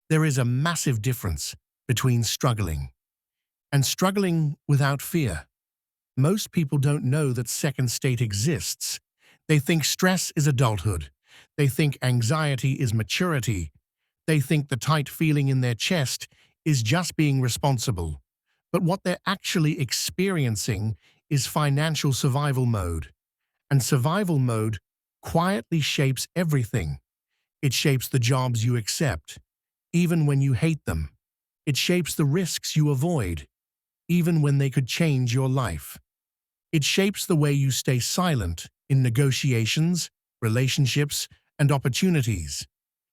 There is a massive difference between struggling and struggling without fear. Most people don't know that second state exists. They think stress is adulthood. They think anxiety is maturity. They think the tight feeling in their chest is just being responsible. But what they're actually experiencing is financial survival mode. And survival mode quietly shapes everything. It shapes the jobs you accept, even when you hate them. It shapes the risks you avoid, even when they could change your life. It shapes the way you stay silent in negotiations, relationships, and opportunities.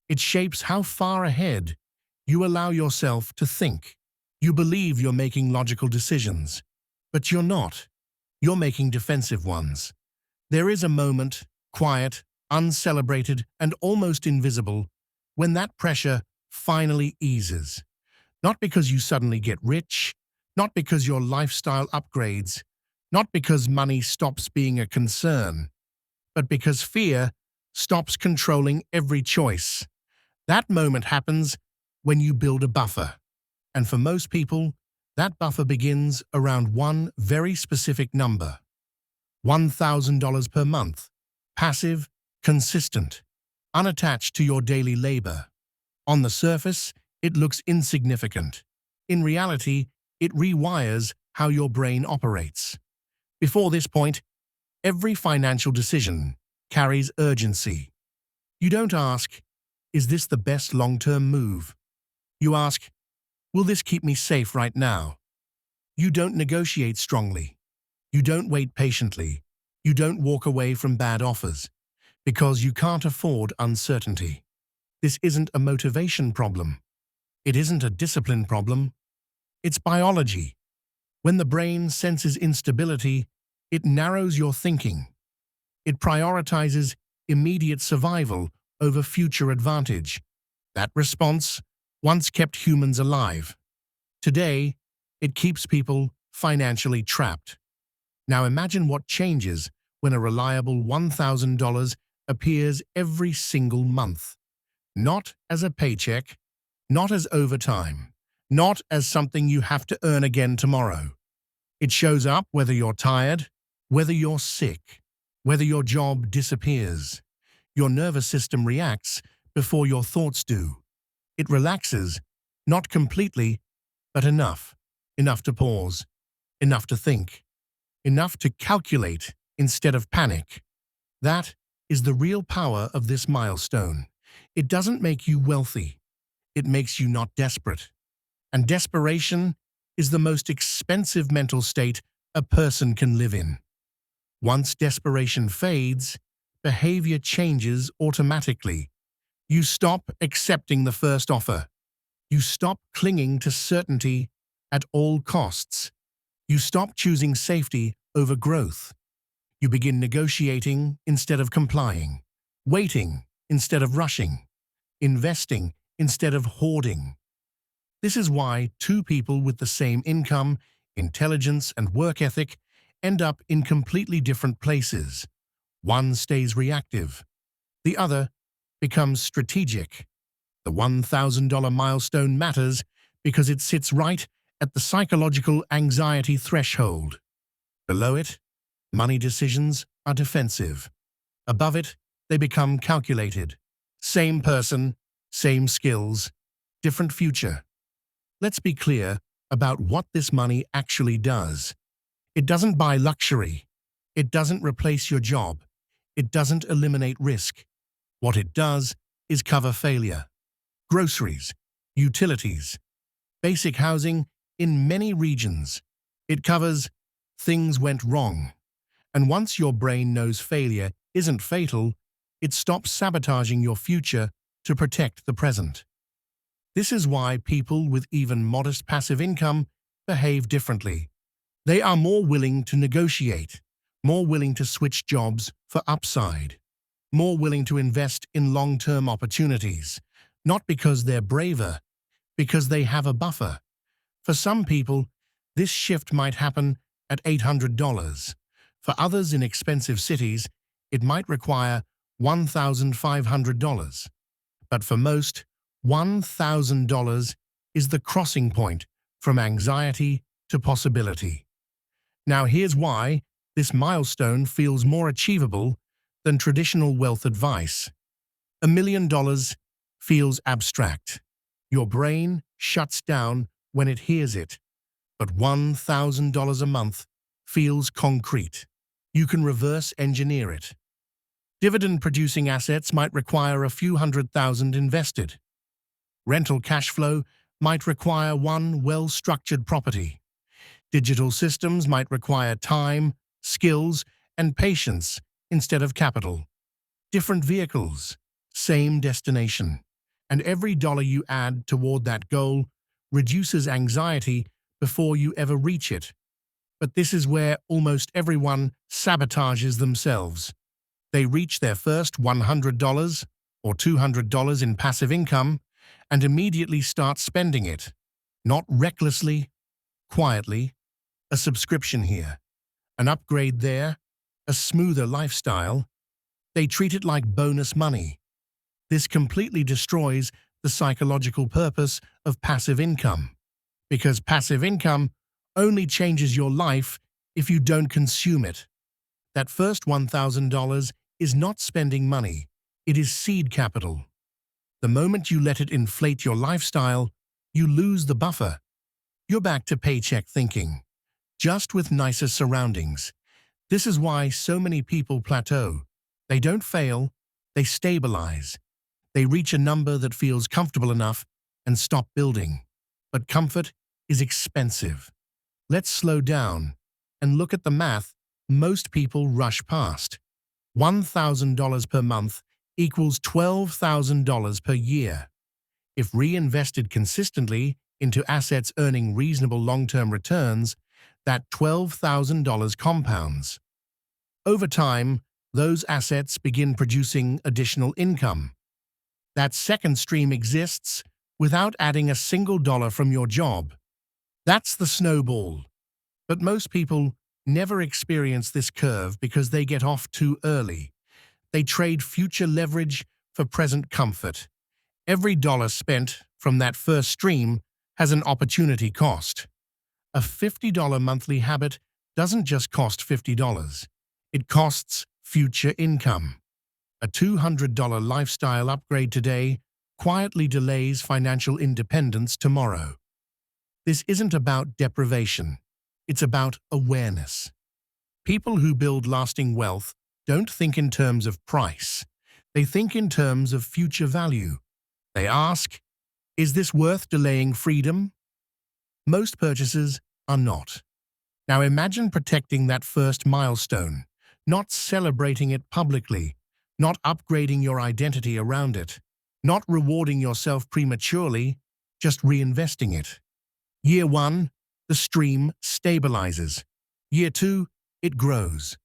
It shapes how far ahead you allow yourself to think. You believe you're making logical decisions, but you're not. You're making defensive ones. There is a moment, quiet, uncelebrated, and almost invisible, when that pressure finally eases. Not because you suddenly get rich, not because your lifestyle upgrades, not because money stops being a concern, but because fear stops controlling every choice. That moment happens when you build a buffer. And for most people, that buffer begins around one very specific number: $1,000 per month, passive, consistent, unattached to your daily labor. On the surface, it looks insignificant. In reality, it rewires how your brain operates. Before this point, every financial decision carries urgency. You don't ask, "Is this the best long-term move?" You ask, "Will this keep me safe right now?" You don't negotiate strongly. You don't wait patiently. You don't walk away from bad offers, because you can't afford uncertainty. This isn't a motivation problem. It isn't a discipline problem. It's biology. When the brain senses instability, it narrows your thinking. It prioritizes immediate survival over future advantage. That response once kept humans alive. Today, it keeps people financially trapped. Now imagine what changes when a reliable $1,000 appears every single month. Not as a paycheck, not as overtime, not as something you have to earn again tomorrow. It shows up whether you're tired, whether you're sick, whether your job disappears. Your nervous system reacts before your thoughts do. It relaxes, not completely, but enough. Enough to pause, enough to think, enough to calculate instead of panic. That is the real power of this milestone. It doesn't make you wealthy. It makes you not desperate. And desperation is the most expensive mental state a person can live in. Once desperation fades, behavior changes automatically. You stop accepting the first offer. You stop clinging to certainty at all costs. You stop choosing safety over growth. You begin negotiating instead of complying, waiting instead of rushing, investing instead of hoarding. This is why two people with the same income, intelligence, and work ethic end up in completely different places. One stays reactive. The other becomes strategic. The $1,000 milestone matters because it sits right at the psychological anxiety threshold. Below it, money decisions are defensive. Above it, they become calculated. Same person, same skills, different future. Let's be clear about what this money actually does. It doesn't buy luxury. It doesn't replace your job. It doesn't eliminate risk. What it does is cover failure. Groceries, utilities, basic housing in many regions. It covers things went wrong. And once your brain knows failure isn't fatal, it stops sabotaging your future to protect the present. This is why people with even modest passive income behave differently. They are more willing to negotiate, more willing to switch jobs for upside, more willing to invest in long-term opportunities, not because they're braver, because they have a buffer. For some people, this shift might happen at $800. For others in expensive cities, it might require $1,500. But for most, $1,000 is the crossing point from anxiety to possibility. Now here's why this milestone feels more achievable than traditional wealth advice. $1 million feels abstract. Your brain shuts down when it hears it. But $1,000 a month feels concrete. You can reverse engineer it. Dividend-producing assets might require a few $100,000 invested. Rental cash flow might require one well-structured property. Digital systems might require time, skills, and patience instead of capital. Different vehicles, same destination. And every dollar you add toward that goal reduces anxiety before you ever reach it. But this is where almost everyone sabotages themselves. They reach their first $100 or $200 in passive income and immediately start spending it. Not recklessly, quietly. A subscription here, an upgrade there, a smoother lifestyle. They treat it like bonus money. This completely destroys the psychological purpose of passive income. Because passive income only changes your life if you don't consume it. That first $1,000 is not spending money, it is seed capital. The moment you let it inflate your lifestyle, you lose the buffer. You're back to paycheck thinking, just with nicer surroundings. This is why so many people plateau. They don't fail, they stabilize. They reach a number that feels comfortable enough and stop building. But comfort is expensive. Let's slow down and look at the math most people rush past. $1,000 per month equals $12,000 per year. If reinvested consistently into assets earning reasonable long-term returns, that $12,000 compounds. Over time, those assets begin producing additional income. That second stream exists without adding a single dollar from your job. That's the snowball. But most people never experience this curve because they get off too early. They trade future leverage for present comfort. Every dollar spent from that first stream has an opportunity cost. A $50 monthly habit doesn't just cost $50. It costs future income. A $200 lifestyle upgrade today quietly delays financial independence tomorrow. This isn't about deprivation. It's about awareness. People who build lasting wealth don't think in terms of price. They think in terms of future value. They ask, is this worth delaying freedom? Most purchases are not. Now imagine protecting that first milestone, not celebrating it publicly, not upgrading your identity around it, not rewarding yourself prematurely, just reinvesting it. Year 1, the stream stabilizes. Year 2, it grows.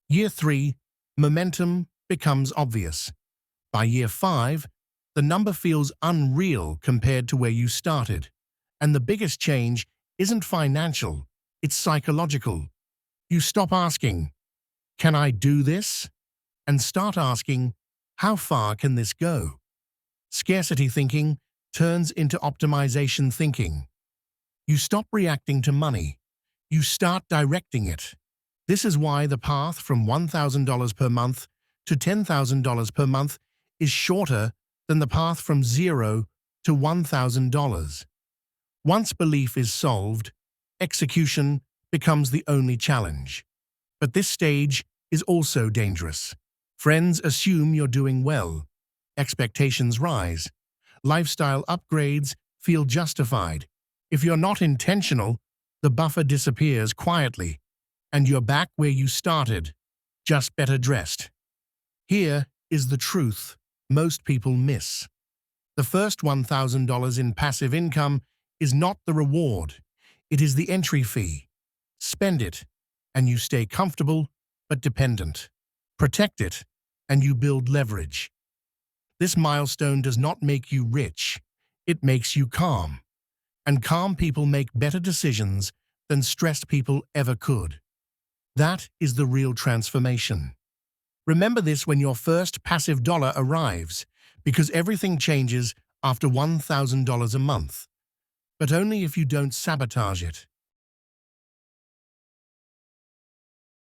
Year 3, momentum becomes obvious. By year 5, the number feels unreal compared to where you started. And the biggest change isn't financial, it's psychological. You stop asking, can I do this? And start asking, how far can this go? Scarcity thinking turns into optimization thinking. You stop reacting to money. You start directing it. This is why the path from $1,000 per month to $10,000 per month is shorter than the path from $0 to $1,000. Once belief is solved, execution becomes the only challenge. But this stage is also dangerous. Friends assume you're doing well. Expectations rise. Lifestyle upgrades feel justified. If you're not intentional, the buffer disappears quietly, and you're back where you started, just better dressed. Here is the truth most people miss. The first $1,000 in passive income is not the reward. It is the entry fee. Spend it, and you stay comfortable but dependent. Protect it, and you build leverage. This milestone does not make you rich. It makes you calm. And calm people make better decisions than stressed people ever could. That is the real transformation. Remember this when your first passive dollar arrives, because everything changes after $1,000 a month, but only if you don't sabotage it.